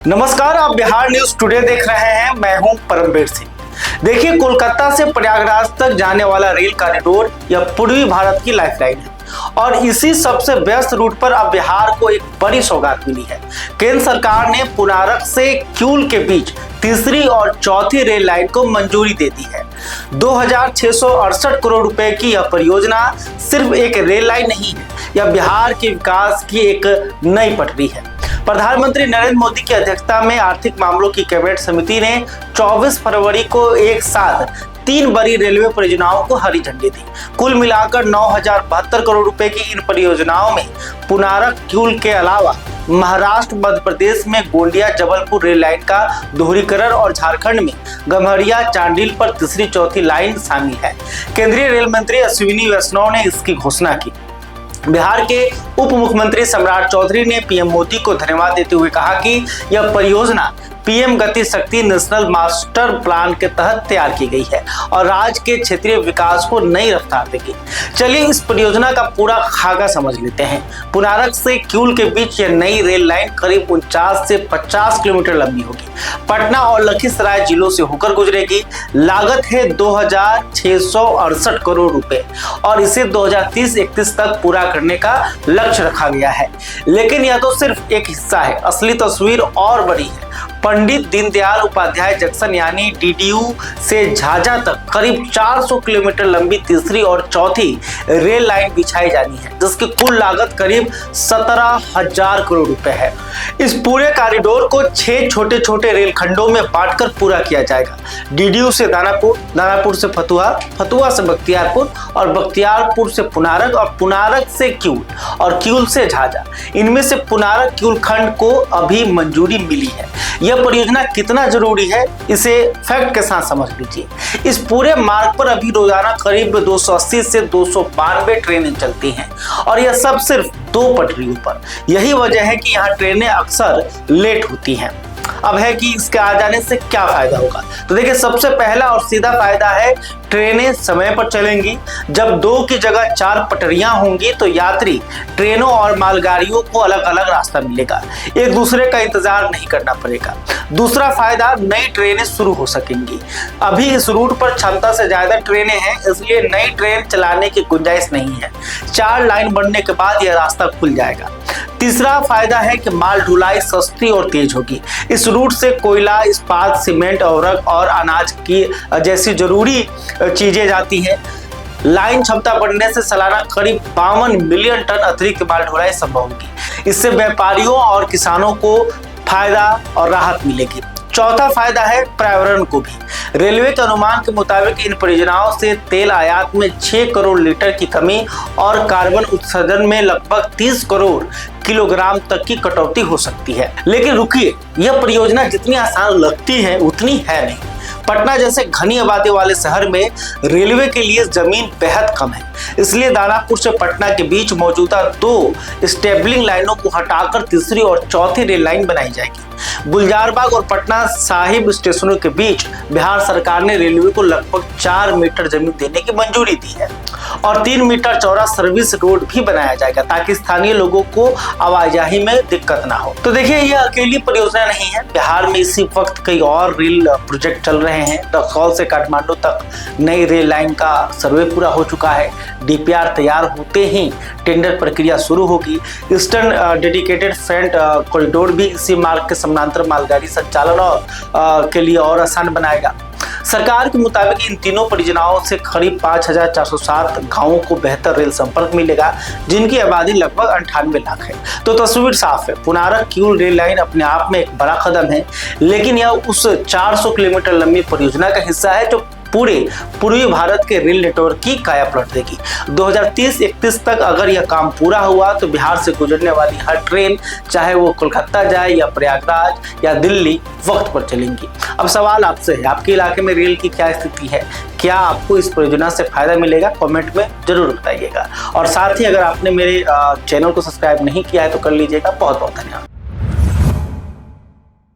नमस्कार, आप Bihar news today देख रहे हैं। मैं हूं परमवीर सिंह। देखिए, कोलकाता से प्रयागराज तक जाने वाला रेल कॉरिडोर यह पूर्वी भारत की लाइफलाइन है और इसी सबसे व्यस्त रूट पर अब बिहार को एक बड़ी सौगात मिली है। केंद्र सरकार ने पुनारक से किऊल के बीच तीसरी और चौथी रेल लाइन को मंजूरी दे दी है। 2668 करोड़ रुपए की यह परियोजना सिर्फ एक रेल लाइन नहीं है, यह बिहार के विकास की एक नई पटरी है। प्रधानमंत्री नरेंद्र मोदी की अध्यक्षता में आर्थिक मामलों की कैबिनेट समिति ने 24 फरवरी को एक साथ 3 बड़ी रेलवे परियोजनाओं को हरी झंडी दी। कुल मिलाकर 9072 करोड़ रुपए की इन परियोजनाओं में पुनारक किऊल के अलावा महाराष्ट्र मध्य प्रदेश में गोंडिया जबलपुर रेल लाइन का दोहरीकरण और झारखंड में गम्हरिया चांडिल पर तीसरी चौथी लाइन शामिल है। केंद्रीय रेल मंत्री अश्विनी वैष्णव ने इसकी घोषणा की। बिहार के उप मुख्यमंत्री सम्राट चौधरी ने पीएम मोदी को धन्यवाद देते हुए कहा कि यह परियोजना पीएम गति शक्ति नेशनल मास्टर प्लान के तहत तैयार की गई है और राज्य के क्षेत्रीय विकास को नई रफ्तार देगी। चलिए इस परियोजना का पूरा खाका समझ लेते हैं। पुनारक से किऊल के बीच यह नई रेल लाइन करीब 49 से 50 किलोमीटर लंबी होगी। पटना और लखीसराय जिलों से होकर गुजरेगी। लागत है 2668 करोड़ रुपए और इसे 2030-31 तक पूरा करने का लक्ष्य रखा गया है। लेकिन यह तो सिर्फ एक हिस्सा है, असली तस्वीर और बड़ी है। पंडित दीनदयाल उपाध्याय जंक्शन यानी डीडीयू से झाझा तक करीब 400 किलोमीटर लंबी तीसरी और चौथी रेल लाइन बिछाई जानी है, जिसकी कुल लागत करीब 17,000 करोड़ रुपए है। इस पूरे कॉरिडोर को 6 छोटे छोटे रेल खंडों में बांटकर पूरा किया जाएगा। डीडीयू से दानापुर, दानापुर से फतुहा, फतुहा से बख्तियारपुर और बख्तियारपुर से पुनारक और पुनारक से किऊल और किऊल से झाझा। इनमें से पुनारक किऊल खंड को अभी मंजूरी मिली है। यह परियोजना कितना जरूरी है, इसे फैक्ट के साथ समझ लीजिए। इस पूरे मार्ग पर अभी रोजाना करीब 280 से 292 ट्रेनें चलती हैं और यह सब सिर्फ 2 पटरियों पर। यही वजह है कि यहाँ ट्रेनें अक्सर लेट होती हैं। अब है कि इसके आ जाने से क्या फायदा होगा, तो देखिए, सबसे पहला और सीधा फायदा है ट्रेनें समय पर चलेंगी। जब 2 की जगह 4 पटरियां होंगी तो यात्री ट्रेनों और मालगाड़ियों को अलग अलग रास्ता मिलेगा, एक दूसरे का इंतजार नहीं करना पड़ेगा। दूसरा फायदा, नई ट्रेनें शुरू हो सकेंगी। अभी इस रूट पर क्षमता से ज्यादा ट्रेनें हैं, इसलिए नई ट्रेन चलाने की गुंजाइश नहीं है। 4 लाइन बनने के बाद यह रास्ता खुल जाएगा। तीसरा फायदा है कि माल ढुलाई सस्ती और तेज होगी। इस रूट से कोयला, इस्पात, सीमेंट, औरक और अनाज की जैसी जरूरी चीजें जाती हैं। लाइन क्षमता बढ़ने से सालाना करीब 52 मिलियन टन अतिरिक्त माल ढुलाई संभव होगी। इससे व्यापारियों और किसानों को फायदा और राहत मिलेगी। चौथा फायदा है पर्यावरण को भी। रेलवे के अनुमान के मुताबिक इन परियोजनाओं से तेल आयात में 6 करोड़ लीटर की कमी और कार्बन उत्सर्जन में लगभग 30 करोड़ किलोग्राम तक की कटौती हो सकती है। लेकिन रुकिए, यह परियोजना जितनी आसान लगती है उतनी है नहीं। पटना जैसे घनी आबादी वाले शहर में रेलवे के लिए जमीन बेहद कम है, इसलिए दानापुर से पटना के बीच मौजूदा 2 स्टेबलिंग लाइनों को हटाकर तीसरी और चौथी रेल लाइन बनाई जाएगी। गुलजारबाग और पटना साहिब स्टेशनों के बीच बिहार सरकार ने रेलवे को लगभग 4 मीटर जमीन देने की मंजूरी दी है और 3 मीटर चौड़ा सर्विस रोड भी बनाया जाएगा ताकि स्थानीय लोगों को आवाजाही में दिक्कत ना हो। तो देखिए, यह अकेली परियोजना नहीं है। बिहार में इसी वक्त कई और रेल प्रोजेक्ट चल रहे हैं। रक्सौल से काठमांडू तक नई रेल लाइन का सर्वे पूरा हो चुका है। डीपीआर तैयार होते ही टेंडर प्रक्रिया शुरू होगी। ईस्टर्न डेडिकेटेड फ्रेट कॉरिडोर भी इसी मार्ग के समानांतर मालगाड़ी संचालन के लिए और आसान बनाएगा। सरकार के मुताबिक इन तीनों परियोजनाओं से करीब 5407 गांवों को बेहतर रेल संपर्क मिलेगा, जिनकी आबादी लगभग 98 लाख है। तो तस्वीर साफ है, पुनारक किऊल रेल लाइन अपने आप में एक बड़ा कदम है, लेकिन यह उस 400 किलोमीटर लंबी परियोजना का हिस्सा है जो पूरे पूर्वी भारत के रेल नेटवर्क की काया पलट देगी। 2030-31 तक अगर यह काम पूरा हुआ तो बिहार से गुजरने वाली हर ट्रेन, चाहे वो कोलकाता जाए या प्रयागराज या दिल्ली, वक्त पर चलेंगी। अब सवाल आपसे है, आपके इलाके में रेल की क्या स्थिति है? क्या आपको इस परियोजना से फायदा मिलेगा? कमेंट में जरूर बताइएगा। और साथ ही अगर आपने मेरे चैनल को सब्सक्राइब नहीं किया है तो कर लीजिएगा। बहुत बहुत धन्यवाद।